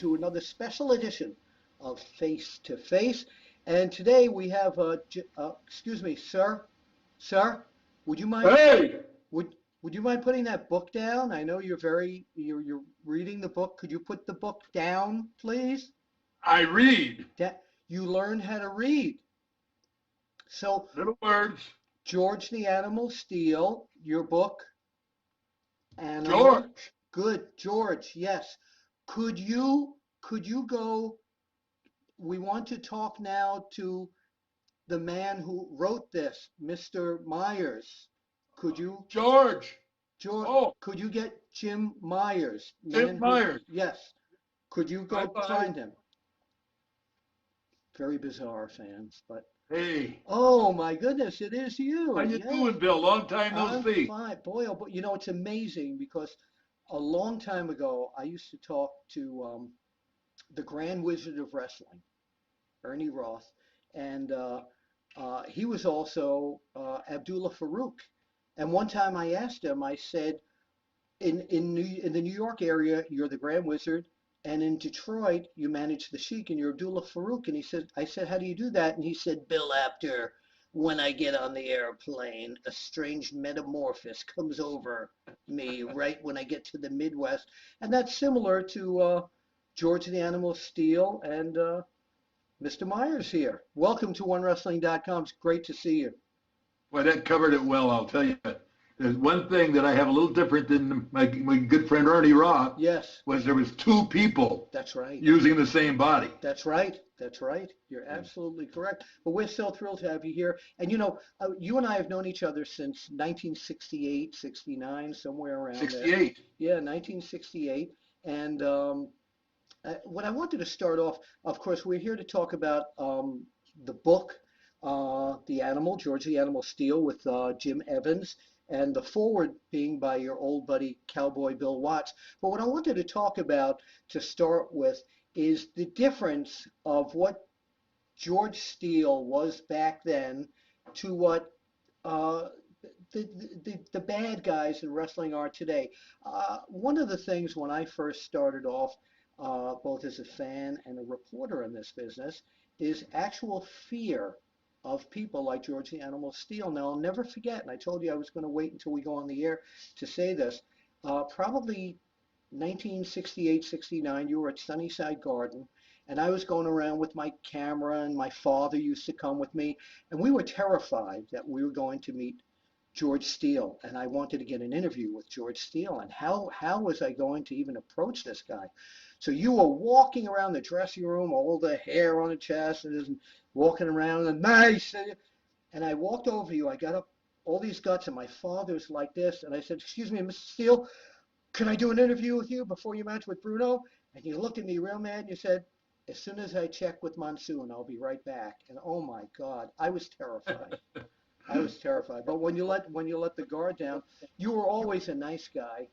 to another special edition of Face to Face. And today we have, excuse me, sir, sir, would you mind, Hey, would you mind putting that book down? I know you're reading the book. Could you put the book down, please? I read That you learned how to read. So, little words. George the Animal Steele, your book, Animal. George. Good, George, yes. Could you go? We want to talk now to the man who wrote this, Mr. Myers. Could you, George. George, Oh, could you get Jim Myers, Tim man who, Myers. yes. Could you Bye go bye. find him? Very bizarre, fans, but Hey, oh my goodness, it is how you. you Yes, doing, Bill? Long time no I'm see. fine. Boy, oh boy, it's amazing because a long time ago, I used to talk to the Grand Wizard of Wrestling, Ernie Roth, and he was also Abdullah Farouk. And one time I asked him, I said, in the New York area, you're the Grand Wizard, and in Detroit, you manage the Sheik, and you're Abdullah Farouk. And I said, how do you do that? And he said, Bill Apter, when I get on the airplane, a strange metamorphosis comes over me right when I get to the Midwest. And that's similar to George the Animal Steele and Mr. Myers here. Welcome to OneWrestling.com. It's great to see you. Well, that covered it well, I'll tell you. There's one thing that I have a little different than my good friend Ernie Roth Yes, was there was two people that's right. using the same body. That's right. That's right. You're absolutely correct. But we're so thrilled to have you here. And you and I have known each other since 1968, 69, somewhere around there. 68. Yeah, 1968. And what I wanted to start off, of course, we're here to talk about the book, The Animal, George the Animal Steele with Jim Evans, and the forward being by your old buddy Cowboy Bill Watts. But what I wanted to talk about to start with is the difference of what George Steele was back then to what uh, the bad guys in wrestling are today. One of the things when I first started off, both as a fan and a reporter in this business, is actual fear of people like George the Animal Steele. Now, I'll never forget, and I told you I was going to wait until we go on the air to say this, probably 1968, 69, you were at Sunnyside Garden, and I was going around with my camera, and my father used to come with me, and we were terrified that we were going to meet George Steele, and I wanted to get an interview with George Steele, and how was I going to even approach this guy? So you were walking around the dressing room, all the hair on the chest, and walking around, and nice, and I walked over you, I got up, all these guts, and my father's like this, and I said, excuse me, Mr. Steele, can I do an interview with you before you match with Bruno? And you looked at me real mad and you said, as soon as I check with Monsoon, I'll be right back. And oh my God, I was terrified. I was terrified. But when you let the guard down, you were always a nice guy.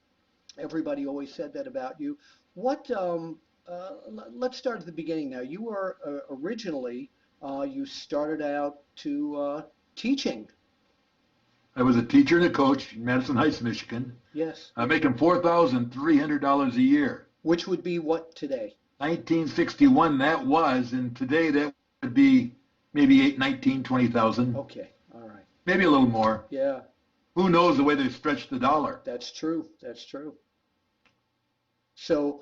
Everybody always said that about you. What? Let's start at the beginning now. You were originally you started out to teaching. I was a teacher and a coach in Madison Heights, Michigan. Yes. I'm making $4,300 a year. Which would be what today? 1961 that was, and today that would be maybe 19, 20,000. Okay. All right. Maybe a little more. Yeah. Who knows the way they stretched the dollar? That's true. That's true. So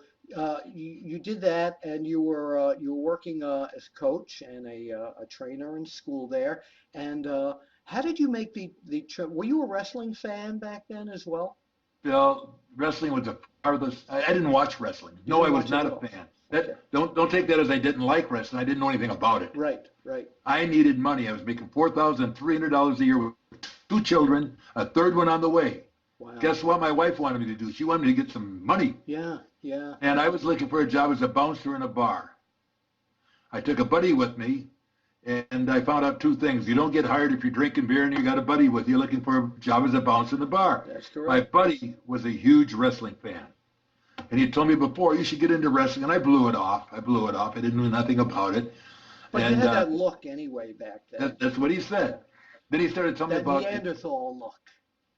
you did that, and you were working as a coach and a trainer in school there. And how did you make were you a wrestling fan back then as well? Well, wrestling was a part of this. I didn't watch wrestling. You No, I didn't was watch it not at a all. fan. Okay. Don't take that as I didn't like wrestling. I didn't know anything about it. Right. Right. I needed money. I was making $4,300 a year with two children, a third one on the way. Wow. Guess what my wife wanted me to do? She wanted me to get some money. Yeah. Yeah. And I was looking for a job as a bouncer in a bar. I took a buddy with me, and I found out two things. You don't get hired if you're drinking beer and you got a buddy with you looking for a job as a bouncer in the bar. That's My correct. buddy was a huge wrestling fan. And he told me before, you should get into wrestling. And I blew it off. I didn't know nothing about it. But And you had that look anyway back then. that's what he said. Yeah. Then he started telling me That about Neanderthal look.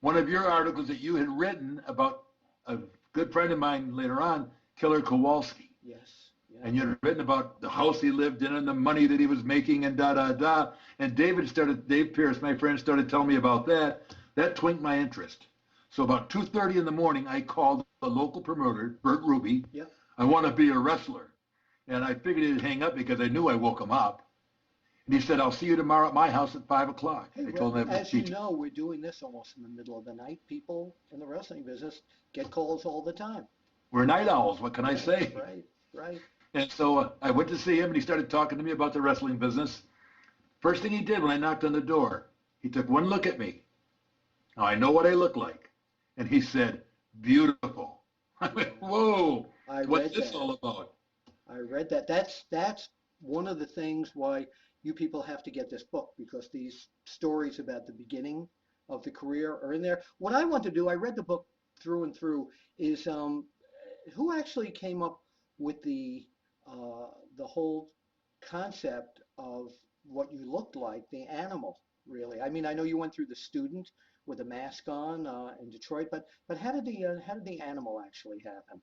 one of your articles that you had written about a good friend of mine later on, Killer Kowalski. Yes. And you had written about the house he lived in and the money that he was making and da da da. And Dave Pierce, my friend, started telling me about that. That twinked my interest. So about 2:30 in the morning, I called the local promoter, Bert Ruby. Yeah. I want to be a wrestler. And I figured he'd hang up because I knew I woke him up. And he said, I'll see you tomorrow at my house at 5 o'clock. Hey, I told him as you know, we're doing this almost in the middle of the night. People in the wrestling business get calls all the time. we're night owls. What can I say? Right, right. And so I went to see him, and he started talking to me about the wrestling business. First thing he did when I knocked on the door, he took one look at me. Now, I know what I look like. And he said, beautiful. I went, whoa, what's this all about? I read that. That's one of the things why you people have to get this book, because these stories about the beginning of the career are in there. What I want to do, I read the book through and through, is who actually came up with the whole concept of what you looked like, the animal, really. I mean, I know you went through the student with a mask on in Detroit, but how did the animal actually happen?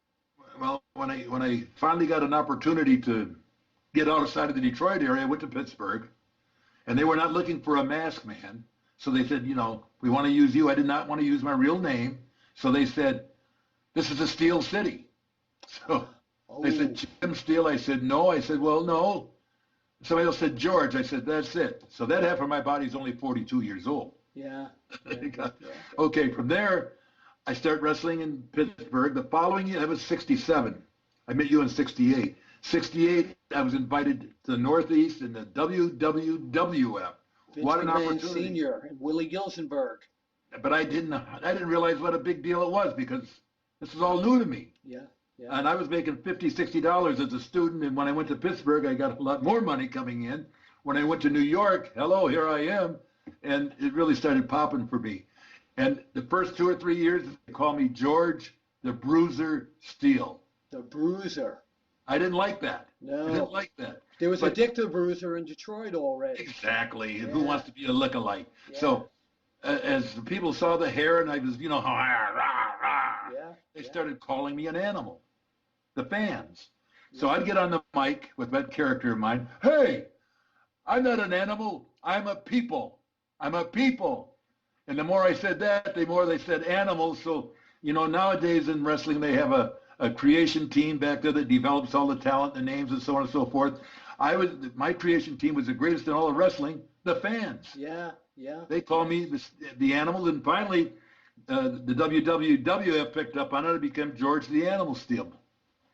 Well, when I finally got an opportunity to get outside of the Detroit area, I went to Pittsburgh, and they were not looking for a mask man. So they said, we want to use you. I did not want to use my real name. So they said, this is a Steele city. So they said, Jim Steele. I said, no. I said, well, no. Somebody else said, George. I said, that's it. So that half of my body is only 42 years old. Yeah. Okay, from there, I start wrestling in Pittsburgh. The following year, I was 67. I met you in 68. 68, I was invited to the Northeast in the WWWF. Vince What an McMahon opportunity. Senior and Willie Gilzenberg. But I didn't realize what a big deal it was, because this was all new to me. Yeah. And I was making $50, $60 as a student, and when I went to Pittsburgh, I got a lot more money coming in. When I went to New York, hello, here I am, and it really started popping for me. And the first 2 or 3 years, they called me George the Bruiser Steele. The Bruiser. I didn't like that. No. I didn't like that. There was a Dick the Bruiser in Detroit already. Exactly. Yeah. Who wants to be a lookalike? Yeah. So as the people saw the hair, and I was, rah, rah, rah, they started calling me an animal, the fans. So I'd get on the mic with that character of mine. Hey, I'm not an animal. I'm a people. I'm a people. And the more I said that, the more they said animals. So, nowadays in wrestling, they have a creation team back there that develops all the talent, the names, and so on and so forth. My creation team was the greatest in all of wrestling, the fans. Yeah. They call me the animal, and finally, the WWF picked up on it and became George the Animal Steele.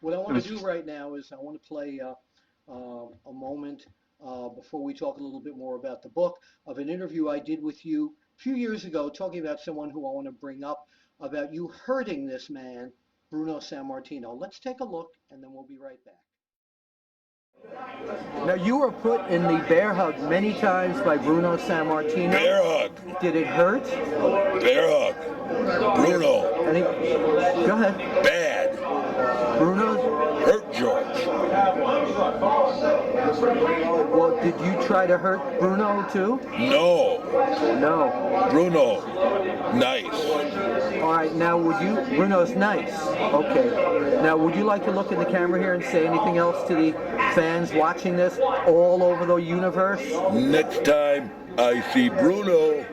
What I want to do right now is I want to play a moment before we talk a little bit more about the book, of an interview I did with you a few years ago, talking about someone who I want to bring up, about you hurting this man, Bruno Sammartino. Let's take a look, and then we'll be right back. Now, you were put in the bear hug many times by Bruno Sammartino. Bear hug. Did it hurt? Bear hug. Bruno. Go ahead. Bad. Bruno? Hurt George. Well, did you try to hurt Bruno too? No. No. Bruno. Nice. All right, now Bruno's nice. Okay. Now, would you like to look in the camera here and say anything else to the fans watching this all over the universe? Next time I see Bruno,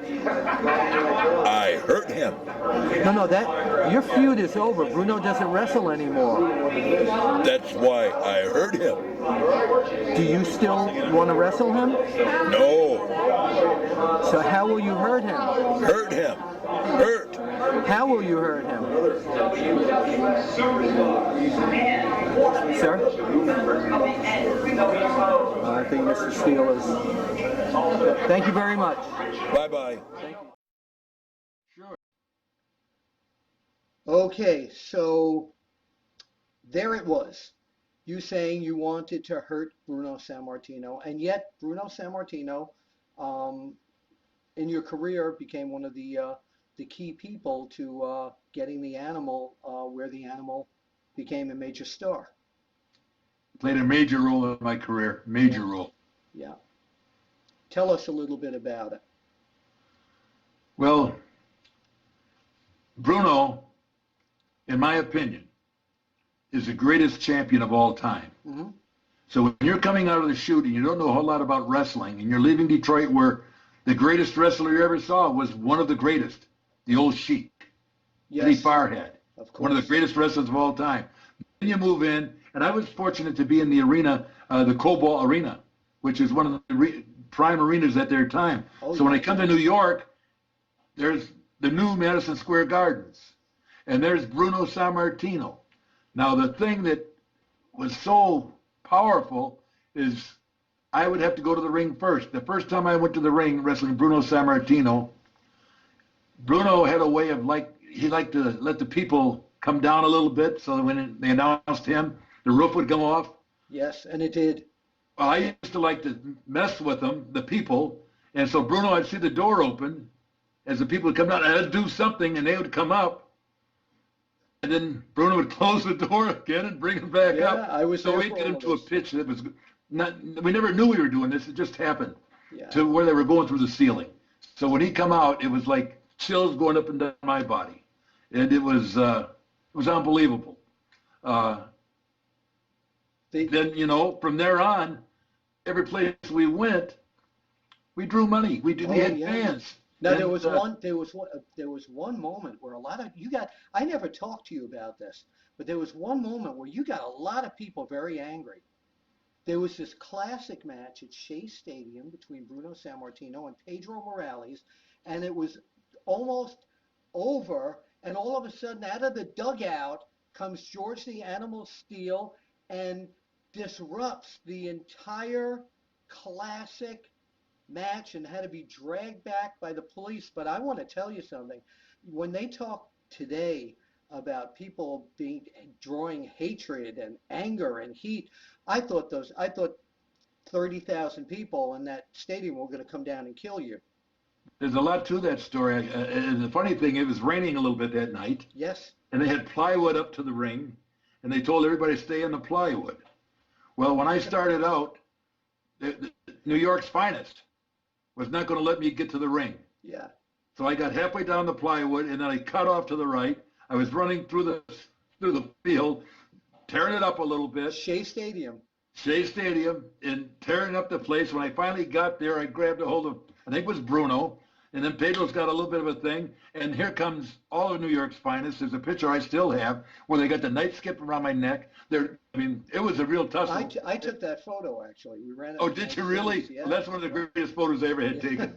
I hurt him. No, your feud is over. Bruno doesn't wrestle anymore. That's why I hurt him. Do you still want to wrestle him? No. So how will you hurt him? Hurt him. Hurt. How will you hurt him? Sir? I think Mr. Steele is... Thank you very much. Bye-bye. Thank you. Sure. Okay, so there it was. You saying you wanted to hurt Bruno Sammartino, and yet Bruno Sammartino, in your career, became one of the key people to getting the animal where the animal became a major star. Played a major role in my career, major role. Yeah. Tell us a little bit about it. Well, Bruno, in my opinion, is the greatest champion of all time. Mm-hmm. So when you're coming out of the shoot and you don't know a whole lot about wrestling, and you're leaving Detroit where the greatest wrestler you ever saw was one of the greatest, the old Sheik, Eddie Yes, Farhead, of one of the course. greatest wrestlers of all time. Then you move in, and I was fortunate to be in the arena, the Cobalt Arena, which is one of the prime arenas at their time. Oh, So when I yeah. come to New York, there's the new Madison Square Gardens, and there's Bruno Sammartino. Now, the thing that was so powerful is I would have to go to the ring first. The first time I went to the ring wrestling Bruno Sammartino, Bruno had a way of he liked to let the people come down a little bit so that when they announced him, the roof would come off. Yes, and it did. Well, I used to like to mess with them, the people, and so Bruno, I'd see the door open as the people would come down, and I'd do something, and they would come up, and then Bruno would close the door again and bring them back Yeah, up. I was So there we'd for get all into a of this. pitch that was not. We never knew we were doing this. It just happened Yeah. to where they were going through the ceiling. So when he come out, it was like chills going up and down my body, and it was unbelievable. Then from there on, every place we went, we drew money. We had fans. Now And, there was one moment where a lot of I never talked to you about this, but there was one moment where you got a lot of people very angry. There was this classic match at Shea Stadium between Bruno Sammartino and Pedro Morales, and it was almost over, and all of a sudden out of the dugout comes George the Animal Steele and disrupts the entire classic match and had to be dragged back by the police. But I want to tell you something. When they talk today about people drawing hatred and anger and heat, I thought 30,000 people in that stadium were going to come down and kill you. There's a lot to that story. And the funny thing, it was raining a little bit that night. Yes. And they had plywood up to the ring, and they told everybody to stay in the plywood. Well, when I started out, New York's finest was not going to let me get to the ring. Yeah. So I got halfway down the plywood, and then I cut off to the right. I was running through the field, tearing it up a little bit. Shea Stadium, and tearing up the place. When I finally got there, I grabbed a hold of, I think it was Bruno, and then Pedro's got a little bit of a thing, and here comes all of New York's finest. There's a picture I still have where they got the night skip around my neck. It was a real tussle. I took that photo, actually. We ran it. Oh, did you really? Yeah. Well, that's one of the greatest photos I ever had taken.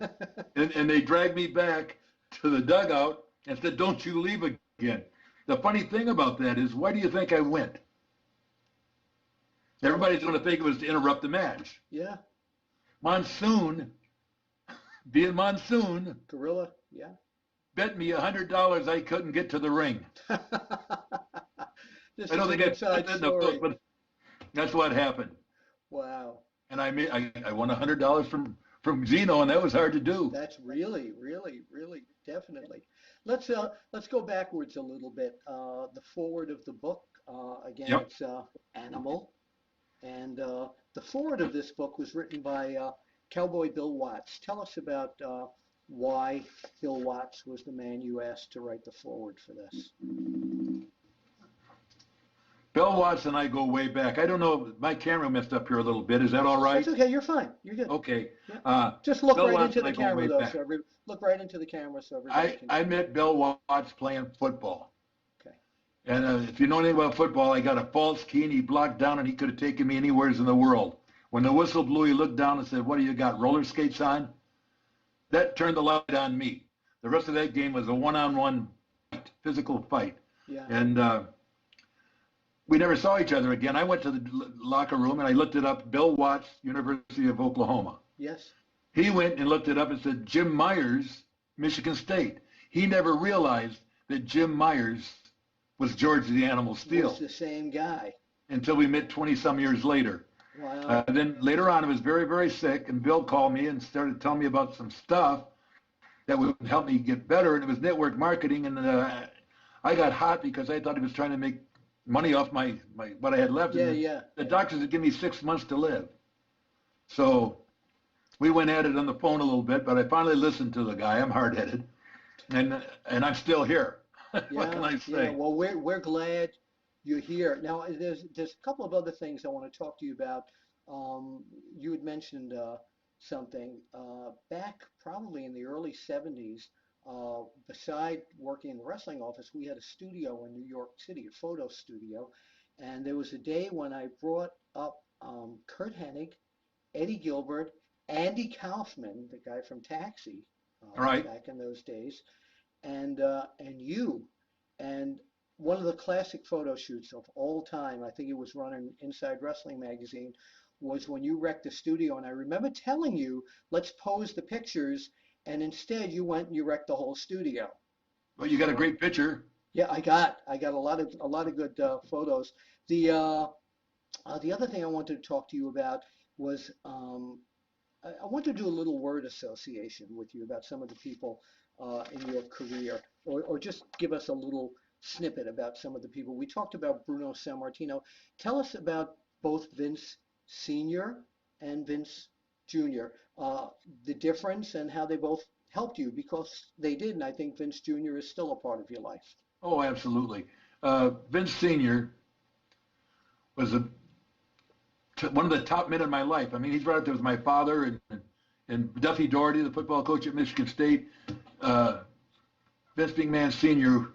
and they dragged me back to the dugout and said, "Don't you leave again." The funny thing about that is, why do you think I went? Everybody's going to think it was to interrupt the match. Yeah. Monsoon, Gorilla, yeah. bet me $100 I couldn't get to the ring. I don't think I put that in the book, but that's what happened. Wow. And I won $100 from Zeno, and that was hard to do. That's really, really, really, definitely. Let's go backwards a little bit. The forward of the book, again, Yep. It's Animal. And the forward of this book was written by Cowboy Bill Watts. Tell us about why Bill Watts was the man you asked to write the forward for this. Bill Watts and I go way back. I don't know, my camera messed up here a little bit. Is that all right? That's okay. You're fine. You're good. Okay. Yeah. Just look Bill right Watts into the and I go camera, way though. back. Look right into the camera so everybody can. I met Bill Watts playing football. Okay. And if you know anything about football, I got a false key, and he blocked down, and he could have taken me anywhere in the world. When the whistle blew, he looked down and said, "What do you got, roller skates on?" That turned the light on me. The rest of that game was a one-on-one physical fight. Yeah. And we never saw each other again. I went to the locker room, and I looked it up, Bill Watts, University of Oklahoma. Yes. He went and looked it up and said, Jim Meyers, Michigan State. He never realized that Jim Meyers was George the Animal Steele. Was the same guy. Until we met 20-some years later. Wow. Then later on, I was very, very sick, and Bill called me and started telling me about some stuff that would help me get better, and it was network marketing, and I got hot because I thought he was trying to make money off my what I had left. Yeah, and yeah. The doctors would give me 6 months to live. So we went at it on the phone a little bit, but I finally listened to the guy. I'm hard-headed, and I'm still here. What can I say? Yeah. Well, we're glad you're here. Now, there's a couple of other things I want to talk to you about. You had mentioned something back probably in the early 70s. Beside working in the wrestling office, we had a studio in New York City, a photo studio, and there was a day when I brought up Kurt Hennig, Eddie Gilbert, Andy Kaufman, the guy from Taxi, Right. back in those days, and you, and one of the classic photo shoots of all time, I think it was run in Inside Wrestling Magazine, was when you wrecked the studio. And I remember telling you, let's pose the pictures, and instead you went and you wrecked the whole studio. Well, you got a So great picture. yeah, I got a lot of good photos. The other thing I wanted to talk to you about was I want to do a little word association with you about some of the people in your career, or just give us a little snippet about some of the people. We talked about Bruno Sammartino. Tell us about both Vince Sr. and Vince Jr., the difference and how they both helped you, because they did, and I think Vince Jr. is still a part of your life. Oh, absolutely. Vince Sr. was one of the top men in my life. I mean, he's right up there with my father and Duffy Daugherty, the football coach at Michigan State. Uh, Vince McMahon Sr.,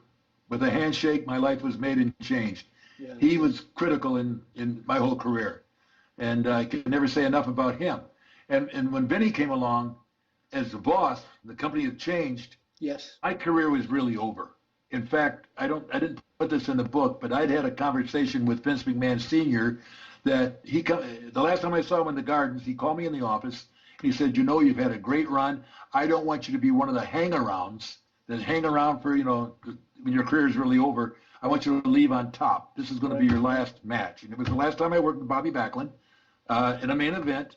with a handshake, my life was made and changed. Yeah. He was critical in my whole career, and I can never say enough about him. And when Vinny came along as the boss, the company had changed. Yes. My career was really over. In fact, I didn't put this in the book, but I'd had a conversation with Vince McMahon Sr. that the last time I saw him in the Gardens, he called me in the office. He said, you've had a great run. I don't want you to be one of the hang-arounds that hang around for, when your career is really over. I want you to leave on top. This is going to be your last match. And it was the last time I worked with Bobby Backlund in a main event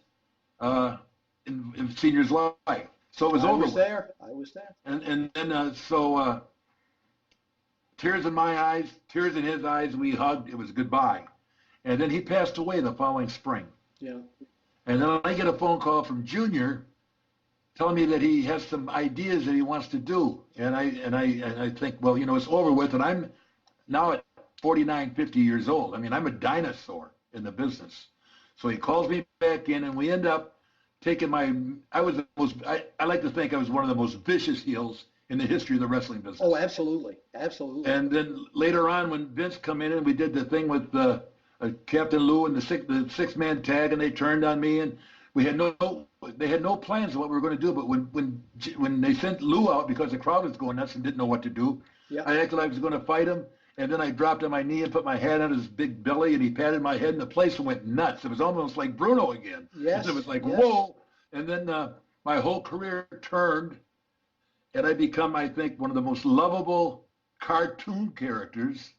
in Senior's life. So it was over. I was there. And then tears in my eyes, tears in his eyes, we hugged. It was goodbye. And then he passed away the following spring. Yeah. And then I get a phone call from Junior telling me that he has some ideas that he wants to do. And I think, well, it's over with. And I'm now at 49, 50 years old. I mean, I'm a dinosaur in the business. So he calls me back in, and we end up taking I like to think I was one of the most vicious heels in the history of the wrestling business. Oh, absolutely. Absolutely. And then later on, when Vince come in and we did the thing with Captain Lou and the six-man tag, and they turned on me, and they had no plans of what we were going to do. But when they sent Lou out because the crowd was going nuts and didn't know what to do, yeah. I acted like I was going to fight him, and then I dropped on my knee and put my hand on his big belly, and he patted my head, and the place went nuts. It was almost like Bruno again. Yes. It was like, yes. whoa. And then my whole career turned, and I become, I think, one of the most lovable cartoon characters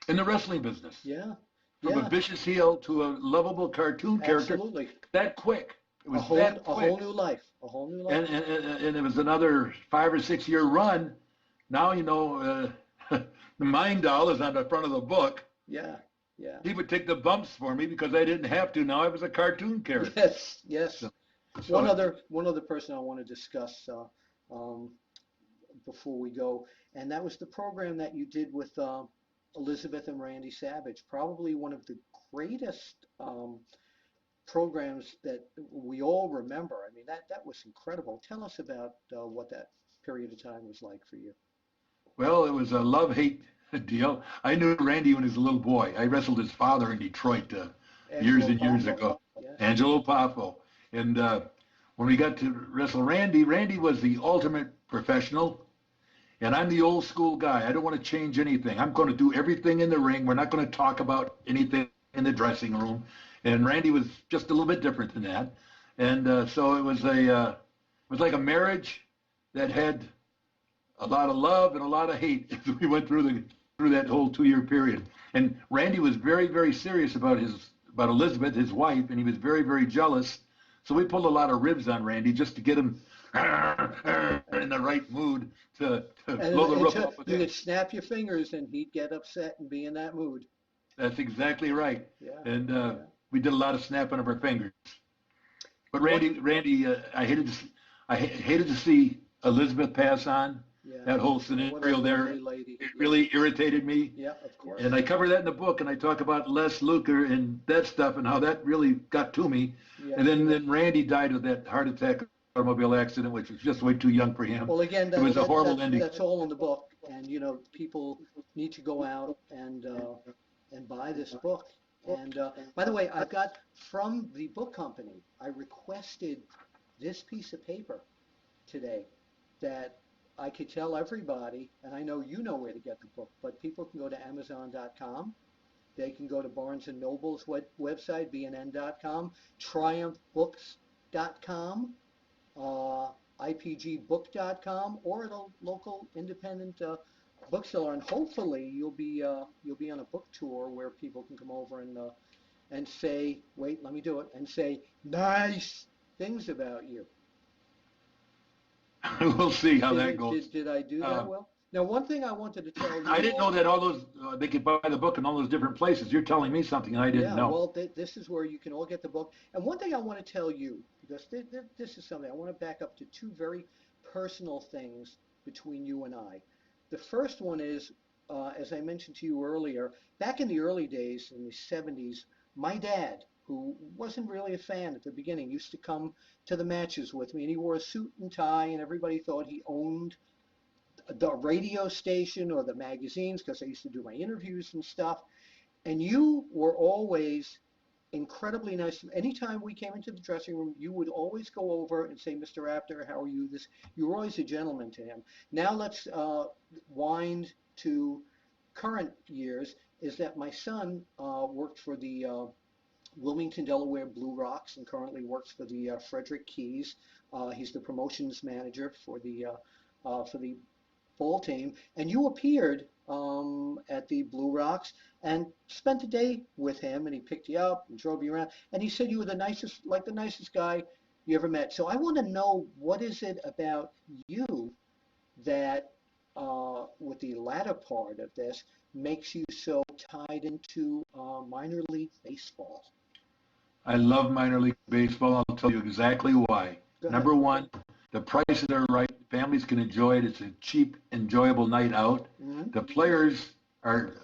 in the wrestling business. Yeah. From a vicious heel to a lovable cartoon character. Absolutely. That quick. It was a whole new life. A whole new life. And it was another 5 or 6 year run. Now, the Mind Doll is on the front of the book. Yeah. Yeah. He would take the bumps for me because I didn't have to. Now I was a cartoon character. Yes. Yes. So one other person I want to discuss before we go, and that was the program that you did with Elizabeth and Randy Savage, probably one of the greatest programs that we all remember. I mean, that was incredible. Tell us about what that period of time was like for you. Well, it was a love-hate deal. I knew Randy when he was a little boy. I wrestled his father in Detroit years and years ago, yes. Angelo Poffo. And when we got to wrestle Randy, Randy was the ultimate professional. And I'm the old school guy. I don't want to change anything. I'm going to do everything in the ring. We're not going to talk about anything in the dressing room. And Randy was just a little bit different than that. And so it was like a marriage that had a lot of love and a lot of hate as we went through that whole 2-year period. And Randy was very, very serious about Elizabeth, his wife, and he was very, very jealous. So we pulled a lot of ribs on Randy just to get him in the right mood to blow the roof off with him. You could snap your fingers and he'd get upset and be in that mood. That's exactly right. Yeah. And we did a lot of snapping of our fingers. But Randy, I hated to see Elizabeth pass on. Yeah. that whole scenario there, lady. it really irritated me. Yeah, of course. And I cover that in the book, and I talk about Les Luker and that stuff and how that really got to me. Yeah. And then Randy died of that heart attack automobile accident, which was just way too young for him. Well, again, it was a horrible ending. That's all in the book, and people need to go out and buy this book. And by the way, I've got from the book company, I requested this piece of paper today that I could tell everybody, and I know you know where to get the book, but people can go to Amazon.com. They can go to Barnes & Noble's website, BNN.com, TriumphBooks.com, IPGBook.com, or at a local independent bookseller. And hopefully you'll be on a book tour where people can come over and say, wait, let me do it, and say nice things about you. We'll see how that goes. Did I do that well? Now, one thing I wanted to tell you. I didn't know that all those, they could buy the book in all those different places. You're telling me something I didn't know. Well, this is where you can all get the book. And one thing I want to tell you, because this is something, I want to back up to two very personal things between you and I. The first one is, as I mentioned to you earlier, back in the early days, in the 70s, my dad, who wasn't really a fan at the beginning, used to come to the matches with me, and he wore a suit and tie, and everybody thought he owned the radio station or the magazines, because I used to do my interviews and stuff. And you were always incredibly nice. Anytime we came into the dressing room, you would always go over and say, Mr. Apter, how are you? You were always a gentleman to him. Now let's wind to current years, is that my son worked for the Wilmington, Delaware Blue Rocks, and currently works for the Frederick Keys. He's the promotions manager for the ball team, and you appeared at the Blue Rocks and spent a day with him, and he picked you up and drove you around, and he said you were the nicest guy you ever met. So I want to know, what is it about you that with the latter part of this makes you so tied into minor league baseball? I love minor league baseball. I'll tell you exactly why. Number one, the prices are right. Families can enjoy it. It's a cheap, enjoyable night out. Mm-hmm. The players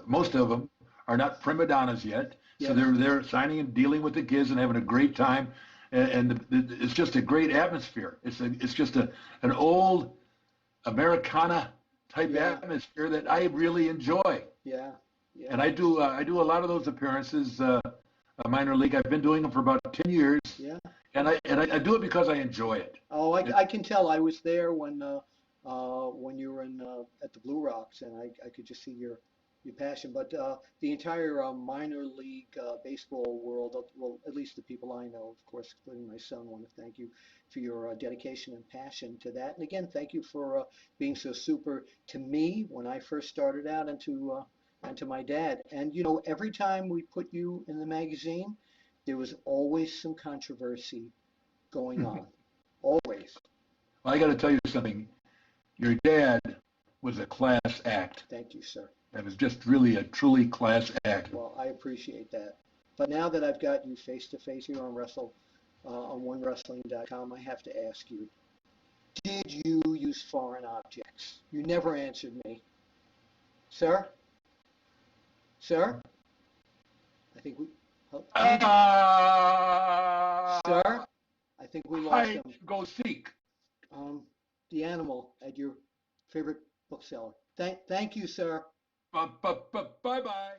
most of them are not prima donnas yet. Yes. So they're signing and dealing with the kids and having a great time. And it's just a great atmosphere. It's just an old Americana type atmosphere that I really enjoy. Yeah. And I do a lot of those appearances, minor league. I've been doing them for about 10 years. Yeah. And I do it because I enjoy it. Oh, I can tell. I was there when you were at the Blue Rocks, and I could just see your passion. But the entire minor league baseball world, well, at least the people I know, of course, including my son, want to thank you for your dedication and passion to that. And again, thank you for being so super to me when I first started out, and to my dad. And every time we put you in the magazine, there was always some controversy going on. Always. Well, I got to tell you something. Your dad was a class act. Thank you, sir. That was just really a truly class act. Well, I appreciate that. But now that I've got you face to face here on OneWrestling.com, I have to ask you, did you use foreign objects? You never answered me. Sir? Sir? I think we... Sir? I think we lost him. Go seek. The animal at your favorite bookseller. Thank you, sir. Bye-bye.